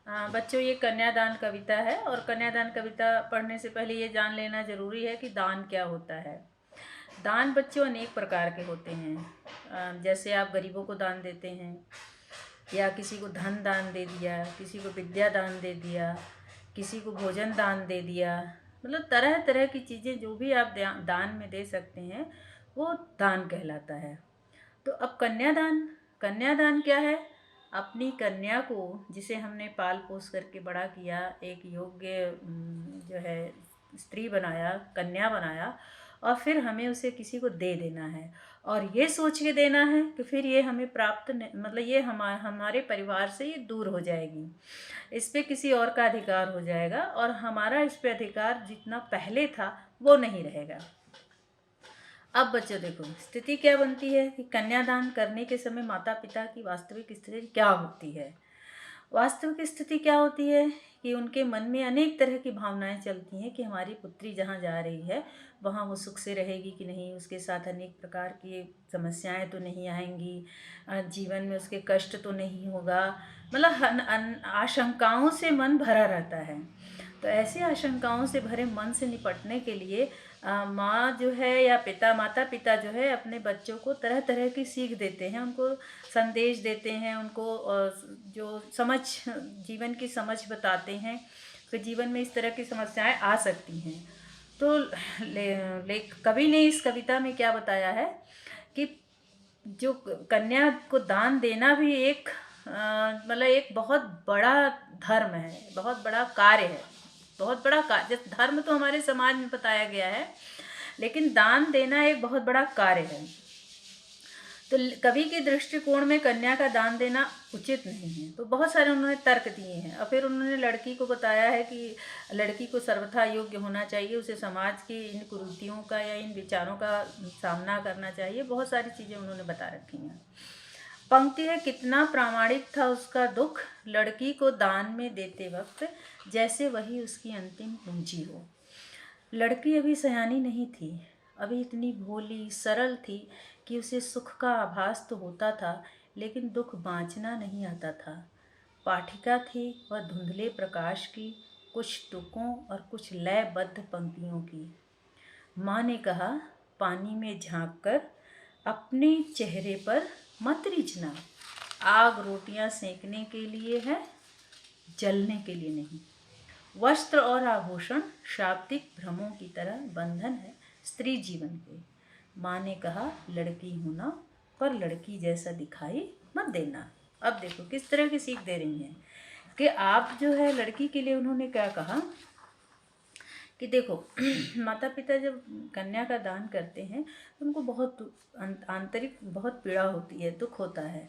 बच्चों, ये कन्यादान कविता है और कन्यादान कविता पढ़ने से पहले ये जान लेना ज़रूरी है कि दान क्या होता है। दान बच्चों अनेक प्रकार के होते हैं। जैसे आप गरीबों को दान देते हैं, या किसी को धन दान दे दिया, किसी को विद्या दान दे दिया, किसी को भोजन दान दे दिया। मतलब तरह तरह की चीज़ें जो भी आप दान में दे सकते हैं वो दान कहलाता है। तो अब कन्यादान, कन्यादान क्या है? अपनी कन्या को, जिसे हमने पाल पोस करके बड़ा किया, एक योग्य जो है स्त्री बनाया, कन्या बनाया, और फिर हमें उसे किसी को दे देना है। और ये सोच के देना है कि फिर ये हमें प्राप्त मतलब ये हमारे परिवार से ये दूर हो जाएगी, इस पे किसी और का अधिकार हो जाएगा और हमारा इस पे अधिकार जितना पहले था वो नहीं रहेगा। अब बच्चों देखो, स्थिति क्या बनती है कि कन्यादान करने के समय माता पिता की वास्तविक स्थिति क्या होती है। वास्तविक स्थिति क्या होती है कि उनके मन में अनेक तरह की भावनाएं चलती हैं कि हमारी पुत्री जहाँ जा रही है वहाँ वो सुख से रहेगी कि नहीं, उसके साथ अनेक प्रकार की समस्याएं तो नहीं आएंगी, जीवन में उसके कष्ट तो नहीं होगा। मतलब आशंकाओं से मन भरा रहता है। तो ऐसी आशंकाओं से भरे मन से निपटने के लिए माँ जो है या माता पिता जो है अपने बच्चों को तरह तरह की सीख देते हैं, उनको संदेश देते हैं, उनको जो समझ, जीवन की समझ बताते हैं कि जीवन में इस तरह की समस्याएं आ सकती हैं। तो कवि ने इस कविता में क्या बताया है कि जो कन्या को दान देना भी एक मतलब एक बहुत बड़ा धर्म है, बहुत बड़ा कार्य है, बहुत बड़ा कार्य। जैसे धर्म तो हमारे समाज में बताया गया है, लेकिन दान देना एक बहुत बड़ा कार्य है। तो कवि के दृष्टिकोण में कन्या का दान देना उचित नहीं है। तो बहुत सारे उन्होंने तर्क दिए हैं और फिर उन्होंने लड़की को बताया है कि लड़की को सर्वथा योग्य होना चाहिए, उसे समाज की इन कुरीतियों का या इन विचारों का सामना करना चाहिए। बहुत सारी चीज़ें उन्होंने बता रखी हैं। पंक्ति है, कितना प्रामाणिक था उसका दुख, लड़की को दान में देते वक्त जैसे वही उसकी अंतिम पूंजी हो। लड़की अभी सयानी नहीं थी, अभी इतनी भोली सरल थी कि उसे सुख का आभास तो होता था लेकिन दुख बाँचना नहीं आता था। पाठिका थी वह धुंधले प्रकाश की, कुछ तुकों और कुछ लयबद्ध पंक्तियों की। माँ ने कहा, पानी में झाँक कर अपने चेहरे पर मत रीझना, आग रोटियां सेकने के लिए है, जलने के लिए नहीं। वस्त्र और आभूषण शाब्दिक भ्रमों की तरह बंधन है स्त्री जीवन के। माँ ने कहा, लड़की होना पर लड़की जैसा दिखाई मत देना। अब देखो किस तरह की सीख दे रही हैं कि आप जो है लड़की के लिए उन्होंने क्या कहा कि देखो माता पिता जब कन्या का दान करते हैं तो उनको बहुत आंतरिक बहुत पीड़ा होती है, दुख होता है,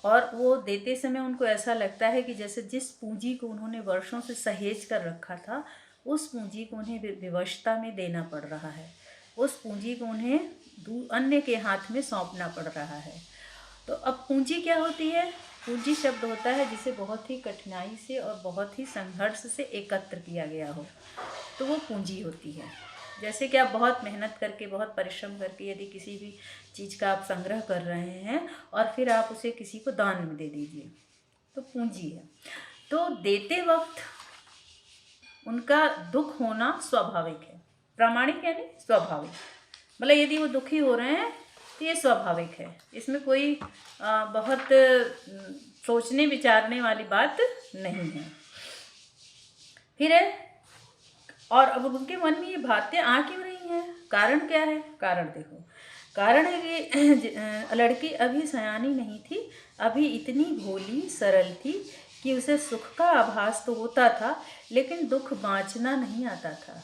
और वो देते समय उनको ऐसा लगता है कि जैसे जिस पूंजी को उन्होंने वर्षों से सहेज कर रखा था उस पूंजी को उन्हें विवशता में देना पड़ रहा है, उस पूंजी को उन्हें अन्य के हाथ में सौंपना पड़ रहा है। तो अब पूंजी क्या होती है? पूंजी शब्द होता है जिसे बहुत ही कठिनाई से और बहुत ही संघर्ष से एकत्र किया गया हो, तो वो पूंजी होती है। जैसे कि आप बहुत मेहनत करके, बहुत परिश्रम करके यदि किसी भी चीज़ का आप संग्रह कर रहे हैं और फिर आप उसे किसी को दान में दे दीजिए, तो पूंजी है। तो देते वक्त उनका दुख होना स्वाभाविक है। प्रामाणिक यानी स्वाभाविक, मतलब यदि वो दुखी हो रहे हैं तो ये स्वाभाविक है, इसमें कोई बहुत सोचने विचारने वाली बात नहीं है। फिर है, और अब उनके मन में ये बातें आ क्यों रही हैं? कारण क्या है? कारण देखो, कारण है कि लड़की अभी सयानी नहीं थी, अभी इतनी भोली सरल थी कि उसे सुख का आभास तो होता था लेकिन दुख बाँचना नहीं आता था।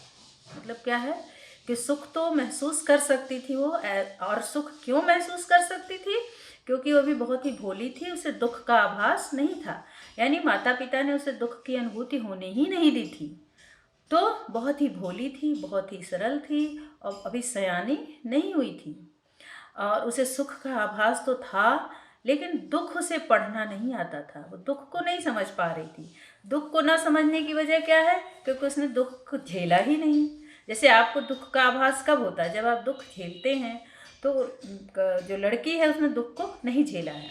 मतलब क्या है कि सुख तो महसूस कर सकती थी वो, और सुख क्यों महसूस कर सकती थी? क्योंकि वो भी बहुत ही भोली थी, उसे दुख का आभास नहीं था, यानी माता पिता ने उसे दुख की अनुभूति होने ही नहीं दी थी। तो बहुत ही भोली थी, बहुत ही सरल थी और अभी सयानी नहीं हुई थी, और उसे सुख का आभास तो था लेकिन दुख उसे पढ़ना नहीं आता था, वो दुख को नहीं समझ पा रही थी। दुख को ना समझने की वजह क्या है? क्योंकि उसने दुख को झेला ही नहीं। जैसे आपको दुख का आभास कब होता है? जब आप दुख झेलते हैं। तो जो लड़की है उसने दुख को नहीं झेला है,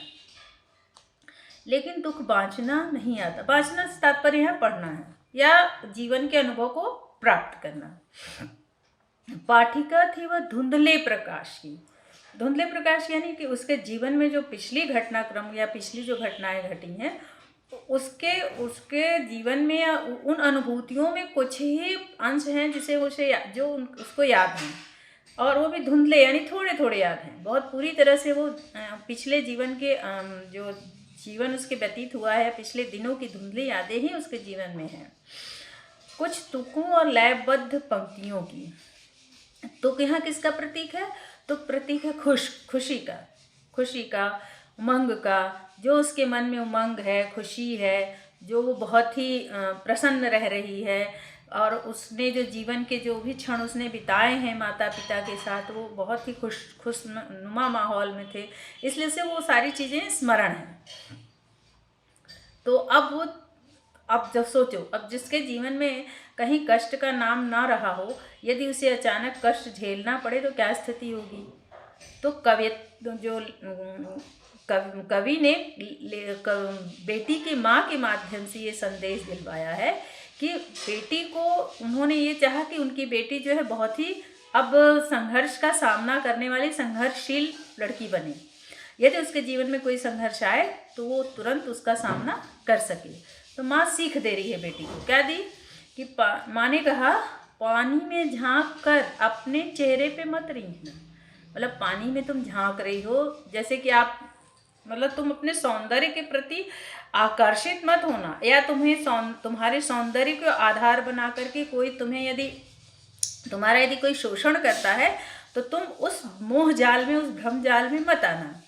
लेकिन दुख बाँचना नहीं आता। बाँचना से तात्पर्य है पढ़ना है या जीवन के अनुभव को प्राप्त करना। पाठिका थी वह धुंधले प्रकाश की। धुंधले प्रकाश यानी कि उसके जीवन में जो पिछली घटनाक्रम या पिछली जो घटनाएं घटी हैं उसके उसके जीवन में या उन अनुभूतियों में कुछ ही अंश हैं जिसे उसको याद हैं, और वो भी धुंधले यानी थोड़े थोड़े याद हैं। बहुत पूरी तरह से वो पिछले जीवन के जो जीवन उसके व्यतीत हुआ है, पिछले दिनों की धुंधली यादें ही उसके जीवन में हैं। कुछ तुकों और लयबद्ध पंक्तियों की। तुक यहाँ किसका प्रतीक है? तुक प्रतीक है खुशी का, उमंग का। जो उसके मन में उमंग है, खुशी है, जो वो बहुत ही प्रसन्न रह रही है, और उसने जो जीवन के जो भी क्षण उसने बिताए हैं माता पिता के साथ, वो बहुत ही खुशनुमा माहौल में थे, इसलिए से वो सारी चीज़ें स्मरण हैं। तो अब जब सोचो, अब जिसके जीवन में कहीं कष्ट का नाम ना रहा हो, यदि उसे अचानक कष्ट झेलना पड़े तो क्या स्थिति होगी। तो कवि ने बेटी की माँ के माध्यम से ये संदेश दिलवाया है कि बेटी को उन्होंने ये चाहा कि उनकी बेटी जो है बहुत ही अब संघर्ष का सामना करने वाली संघर्षशील लड़की बने। यदि उसके जीवन में कोई संघर्ष आए तो वो तुरंत उसका सामना कर सके। तो माँ सीख दे रही है बेटी को। क्या दी कि माँ ने कहा, पानी में झांक कर अपने चेहरे पे मत रींचना। मतलब पानी में तुम झांक रही हो, जैसे कि आप मतलब तुम अपने सौंदर्य के प्रति आकर्षित मत होना, या तुम्हारे सौंदर्य को आधार बना करके तुम्हारा यदि कोई शोषण करता है तो तुम उस मोह जाल में, उस भ्रम जाल में मत आना।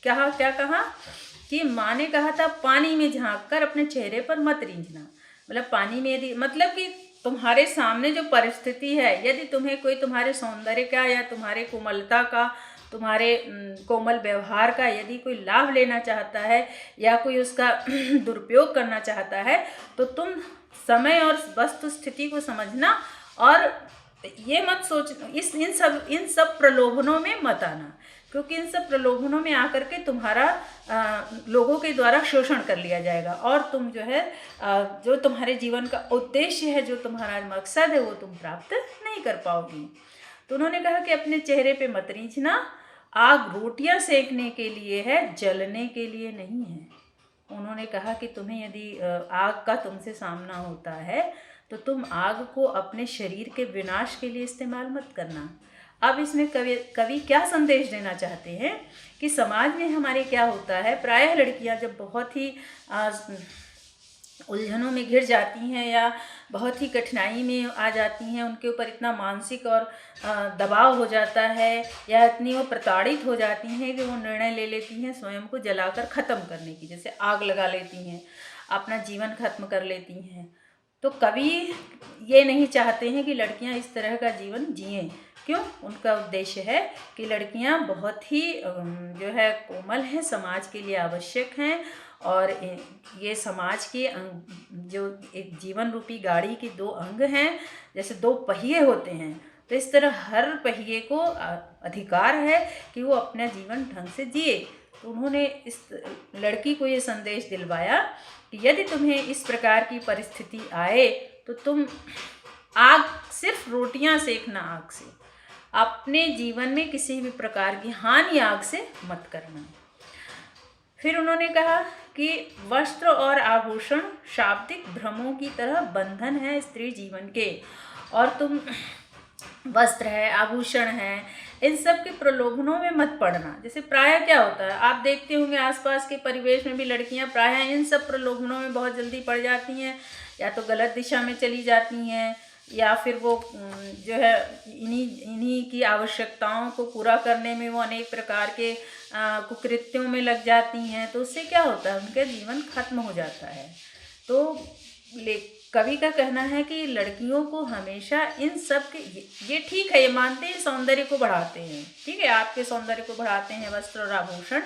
क्या कहा कि माँ ने कहा था पानी में झांक कर अपने चेहरे पर मत रींचना। मतलब पानी में यदि मतलब कि तुम्हारे सामने जो परिस्थिति है, यदि तुम्हें कोई तुम्हारे सौंदर्य का या तुम्हारे कोमलता का, तुम्हारे कोमल व्यवहार का यदि कोई लाभ लेना चाहता है या कोई उसका दुरुपयोग करना चाहता है, तो तुम समय और वस्तु स्थिति को समझना और ये मत सोच इन सब प्रलोभनों में मत आना, क्योंकि इन सब प्रलोभनों में आकर के तुम्हारा लोगों के द्वारा शोषण कर लिया जाएगा, और तुम जो है जो तुम्हारे जीवन का उद्देश्य है, जो तुम्हारा मकसद है, वो तुम प्राप्त नहीं कर पाओगी। तो उन्होंने कहा कि अपने चेहरे पे मत रींचना। आग रोटियां सेकने के लिए है, जलने के लिए नहीं है। उन्होंने कहा कि तुम्हें यदि आग का तुमसे सामना होता है तो तुम आग को अपने शरीर के विनाश के लिए इस्तेमाल मत करना। अब इसमें कवि क्या संदेश देना चाहते हैं कि समाज में हमारे क्या होता है, प्रायः लड़कियां जब बहुत ही उलझनों में घिर जाती हैं या बहुत ही कठिनाई में आ जाती हैं, उनके ऊपर इतना मानसिक और दबाव हो जाता है या इतनी वो प्रताड़ित हो जाती हैं कि वो निर्णय ले लेती हैं स्वयं को जलाकर ख़त्म करने की, जैसे आग लगा लेती हैं, अपना जीवन खत्म कर लेती हैं। तो कवि ये नहीं चाहते हैं कि लड़कियां इस तरह का जीवन जिएं। क्यों? उनका उद्देश्य है कि लड़कियां बहुत ही जो है कोमल हैं, समाज के लिए आवश्यक हैं, और ये समाज के जो एक जीवन रूपी गाड़ी के दो अंग हैं, जैसे दो पहिए होते हैं, तो इस तरह हर पहिए को अधिकार है कि वो अपना जीवन ढंग से जिए। तो उन्होंने इस लड़की को ये संदेश दिलवाया कि यदि तुम्हें इस प्रकार की परिस्थिति आए तो तुम सिर्फ रोटियां सेकना आग से, अपने जीवन में किसी भी प्रकार की हानि आग से मत करना। फिर उन्होंने कहा कि वस्त्र और आभूषण शाब्दिक भ्रमों की तरह बंधन है स्त्री जीवन के, और तुम वस्त्र है, आभूषण है, इन सब के प्रलोभनों में मत पड़ना। जैसे प्रायः क्या होता है, आप देखते होंगे आसपास के परिवेश में भी लड़कियां प्रायः इन सब प्रलोभनों में बहुत जल्दी पड़ जाती हैं, या तो गलत दिशा में चली जाती हैं, या फिर वो जो है इन्हीं की आवश्यकताओं को पूरा करने में वो अनेक प्रकार के कुकृत्यों में लग जाती हैं। तो उससे क्या होता है, उनका जीवन खत्म हो जाता है। तो कवि का कहना है कि लड़कियों को हमेशा इन सब के, ये ठीक है, ये मानते हैं सौंदर्य को बढ़ाते हैं, ठीक है, आपके सौंदर्य को बढ़ाते हैं वस्त्र और आभूषण,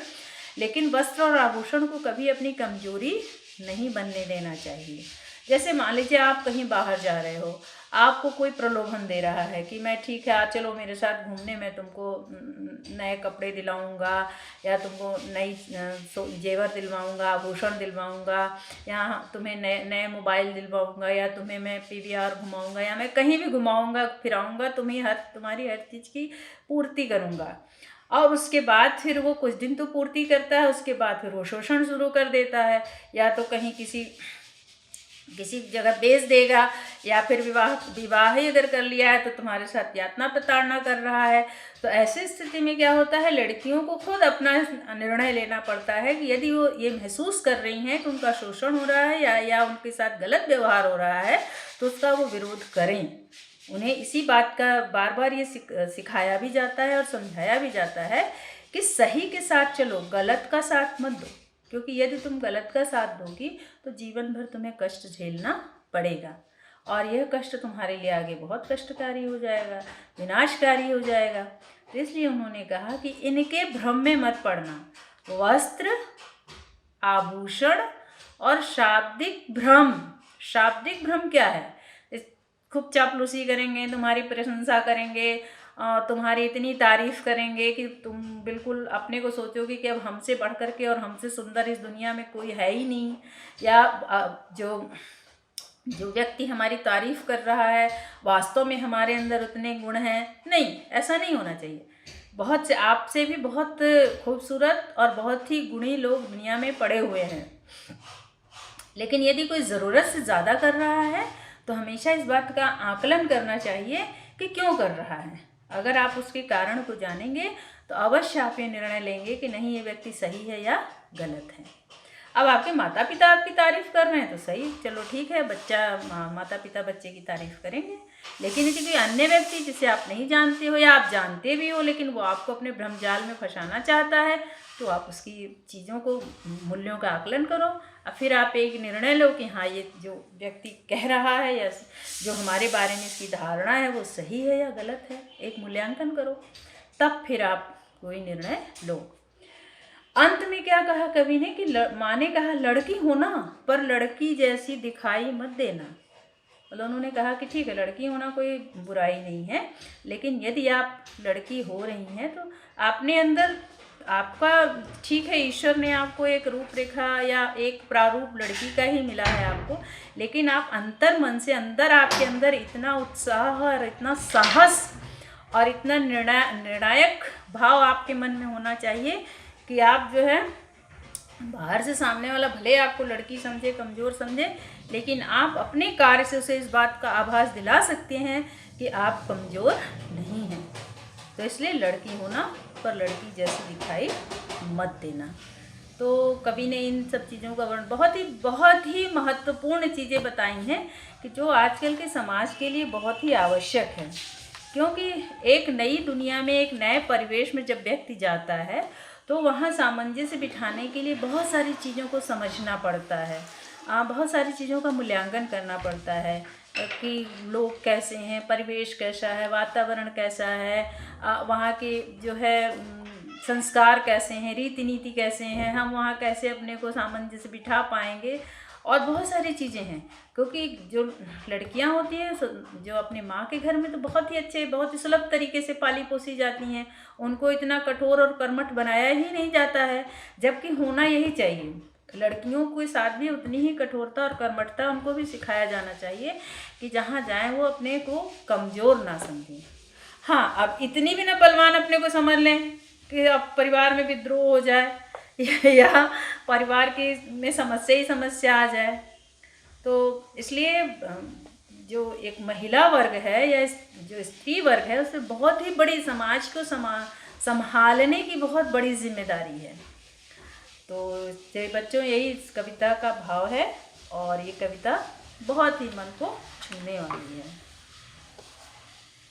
लेकिन वस्त्र और आभूषण को कभी अपनी कमजोरी नहीं बनने देना चाहिए। जैसे मान लीजिए आप कहीं बाहर जा रहे हो, आपको कोई प्रलोभन दे रहा है कि मैं ठीक है आ चलो मेरे साथ घूमने, मैं तुमको नए कपड़े दिलाऊंगा, या तुमको नई जेवर दिलवाऊंगा, आभूषण दिलवाऊंगा, या तुम्हें नए नए मोबाइल दिलवाऊंगा, या तुम्हें मैं पीवीआर घुमाऊंगा, या मैं कहीं भी घुमाऊंगा फिराऊंगा, तुम्हारी हर चीज़ की पूर्ति करूंगा। और उसके बाद फिर वो कुछ दिन तो पूर्ति करता है, उसके बाद फिर वो शोषण शुरू कर देता है, या तो कहीं किसी जगह बेच देगा, या फिर विवाह ही अगर कर लिया है तो तुम्हारे साथ यातना प्रताड़ना कर रहा है। तो ऐसी स्थिति में क्या होता है, लड़कियों को खुद अपना निर्णय लेना पड़ता है कि यदि वो ये महसूस कर रही हैं कि उनका शोषण हो रहा है या उनके साथ गलत व्यवहार हो रहा है, तो उसका वो विरोध करें। उन्हें इसी बात का बार बार ये सिखाया भी जाता है और समझाया भी जाता है कि सही के साथ चलो, गलत का साथ मत दो, क्योंकि यदि तुम गलत का साथ दोगी तो जीवन भर तुम्हें कष्ट झेलना पड़ेगा, और यह कष्ट तुम्हारे लिए आगे बहुत कष्टकारी हो जाएगा, विनाशकारी हो जाएगा। तो इसलिए उन्होंने कहा कि इनके भ्रम में मत पड़ना। वस्त्र, आभूषण और शाब्दिक भ्रम क्या है? खूब चापलूसी करेंगे, तुम्हारी प्रशंसा करेंगे, तुम्हारी इतनी तारीफ करेंगे कि तुम बिल्कुल अपने को सोचोगे कि अब हमसे बढ़ कर के और हमसे सुंदर इस दुनिया में कोई है ही नहीं, या जो व्यक्ति हमारी तारीफ कर रहा है वास्तव में हमारे अंदर उतने गुण हैं। नहीं, ऐसा नहीं होना चाहिए। बहुत से आपसे भी बहुत खूबसूरत और बहुत ही गुणी लोग दुनिया में पड़े हुए हैं, लेकिन यदि कोई ज़रूरत से ज़्यादा कर रहा है तो हमेशा इस बात का आकलन करना चाहिए कि क्यों कर रहा है। अगर आप उसके कारण को जानेंगे तो अवश्य आप ये निर्णय लेंगे कि नहीं, ये व्यक्ति सही है या गलत है। अब आपके माता पिता आपकी तारीफ कर रहे हैं तो सही, चलो ठीक है, माता पिता बच्चे की तारीफ करेंगे। लेकिन यदि कोई अन्य व्यक्ति जिसे आप नहीं जानते हो या आप जानते भी हो लेकिन वो आपको अपने भ्रमजाल में फंसाना चाहता है, तो आप उसकी चीज़ों को, मूल्यों का आकलन करो और फिर आप एक निर्णय लो कि हाँ, ये जो व्यक्ति कह रहा है या जो हमारे बारे में इसकी धारणा है वो सही है या गलत है, एक मूल्यांकन करो, तब फिर आप कोई निर्णय लो। अंत में क्या कहा कवि ने कि माँ ने कहा, लड़की होना पर लड़की जैसी दिखाई मत देना। मतलब उन्होंने कहा कि ठीक है, लड़की होना कोई बुराई नहीं है, लेकिन यदि आप लड़की हो रही हैं तो आपने अंदर, आपका ठीक है, ईश्वर ने आपको एक रूपरेखा या एक प्रारूप लड़की का ही मिला है आपको, लेकिन आप अंतर मन से अंदर, आपके अंदर इतना उत्साह और इतना साहस और इतना निर्णायक भाव आपके मन में होना चाहिए कि आप जो है, बाहर से सामने वाला भले आपको लड़की समझे, कमज़ोर समझे, लेकिन आप अपने कार्य से उसे इस बात का आभास दिला सकते हैं कि आप कमज़ोर नहीं हैं। तो इसलिए लड़की होना पर लड़की जैसी दिखाई मत देना। तो कवि ने इन सब चीज़ों का वर्णन, बहुत ही महत्वपूर्ण चीज़ें बताई हैं कि जो आजकल के समाज के लिए बहुत ही आवश्यक है, क्योंकि एक नई दुनिया में, एक नए परिवेश में जब व्यक्ति जाता है तो वहाँ सामंजस्य बिठाने के लिए बहुत सारी चीज़ों को समझना पड़ता है, बहुत सारी चीज़ों का मूल्यांकन करना पड़ता है कि लोग कैसे हैं, परिवेश कैसा है, वातावरण कैसा है, वहाँ के जो है संस्कार कैसे हैं, रीति नीति कैसे हैं, हम वहाँ कैसे अपने को सामंजस्य बिठा पाएंगे, और बहुत सारी चीज़ें हैं। क्योंकि जो लड़कियां होती हैं जो अपने माँ के घर में तो बहुत ही अच्छे, बहुत ही सुलभ तरीके से पाली पोसी जाती हैं, उनको इतना कठोर और कर्मठ बनाया ही नहीं जाता है, जबकि होना यही चाहिए। लड़कियों के साथ भी उतनी ही कठोरता और कर्मठता उनको भी सिखाया जाना चाहिए कि जहाँ जाएं वो अपने को कमज़ोर ना समझें। हाँ, अब इतनी भी ना बलवान अपने को समझ लें कि अब परिवार में विद्रोह हो जाए या परिवार की में समस्या ही समस्या आ जाए। तो इसलिए जो एक महिला वर्ग है या जो स्त्री वर्ग है, उसे बहुत ही बड़ी समाज को संभालने की बहुत बड़ी जिम्मेदारी है। तो बच्चों, यही इस कविता का भाव है और ये कविता बहुत ही मन को छूने वाली है।